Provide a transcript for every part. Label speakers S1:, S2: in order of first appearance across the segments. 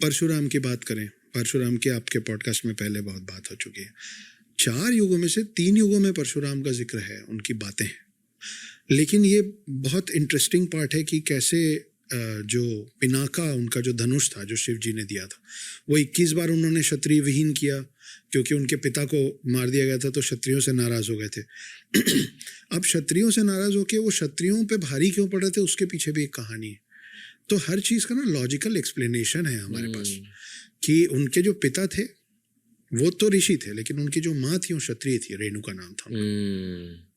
S1: परशुराम की बात करें, परशुराम की आपके पॉडकास्ट में पहले बहुत बात हो चुकी है। 4 युगों में से 3 युगों में परशुराम का जिक्र है, उनकी बातें हैं। लेकिन ये बहुत इंटरेस्टिंग पार्ट है कि कैसे जो पिनाका, उनका जो धनुष था जो शिव जी ने दिया था, वो 21 बार उन्होंने क्षत्रिय विहीन किया, क्योंकि उनके पिता को मार दिया गया था तो क्षत्रियों से नाराज हो गए थे। अब क्षत्रियों से नाराज होकर वो क्षत्रियों पे भारी क्यों पड़ रहे थे, उसके पीछे भी एक कहानी है। तो हर चीज़ का ना लॉजिकल एक्सप्लेनेशन है हमारे पास, कि उनके जो पिता थे वो तो ऋषि थे, लेकिन उनकी जो माँ थी वो क्षत्रिय थी, रेणुका नाम था उनका।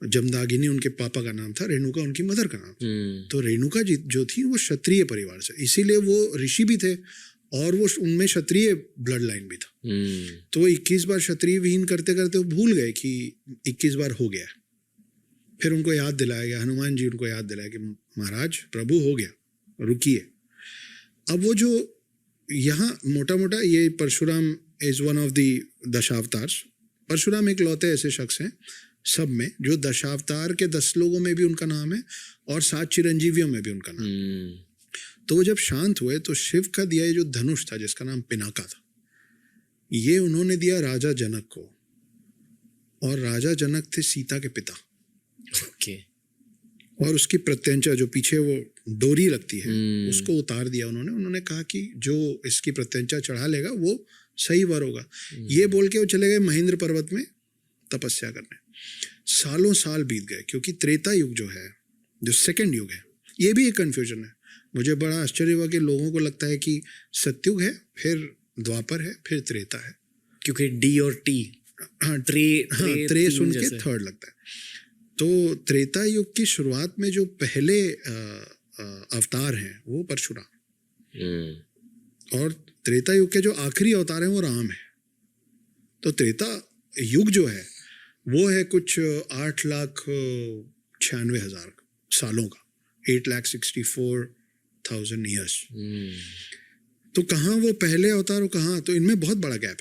S1: जमदागिनी उनके पापा का नाम था, रेणुका उनकी मदर का नाम था। तो रेणुका जी जो थी वो क्षत्रिय परिवार से, इसीलिए वो ऋषि भी थे और वो उनमें क्षत्रिय ब्लड लाइन भी था। तो 21 बार क्षत्रिय विहीन करते करते वो भूल गए कि 21 बार हो गया। फिर उनको याद दिलाया गया, हनुमान जी उनको याद दिलाया कि महाराज प्रभु हो गया, रुकिए। अब वो जो यहाँ मोटा मोटा ये Parashuram is one of the Dashavatars. Parashuram एक लौते ऐसे शख्स हैं सब में जो दशावतार के 10 लोगों में भी उनका नाम है और 7 चिरंजीवियों में भी उनका नाम। तो वो जब शांत हुए तो शिव का दिया ये जो धनुष था जिसका नाम पिनाका था, ये उन्होंने दिया राजा जनक को, और राजा जनक थे सीता के पिता।
S2: ओके।
S1: और उसकी प्रत्यंचा जो पीछे वो डोरी लगती है उसको उतार दिया उन्होंने कहा कि जो इसकी प्रत्यंचा चढ़ा लेगा वो सही वर होगा। ये बोल के वो चले गए महेंद्र पर्वत में तपस्या करने। सालों साल बीत गए, क्योंकि त्रेता युग जो है, जो सेकंड युग है, ये भी एक कन्फ्यूजन है। मुझे बड़ा आश्चर्य हुआ कि लोगों को लगता है कि सत्युग है, फिर द्वापर है, फिर त्रेता है,
S2: क्योंकि डी और टी
S1: त्रे सुन के थर्ड लगता है। तो त्रेता युग की शुरुआत में जो पहले अवतार हैं वो परशुराम, और त्रेता युग के जो आखिरी अवतार हैं वो राम है। तो त्रेता युग जो है वो है कुछ 8,96,000 सालों का, 8,64,000 ईयर्स। तो कहाँ वो पहले अवतार और कहाँ, तो इनमें बहुत बड़ा गैप है।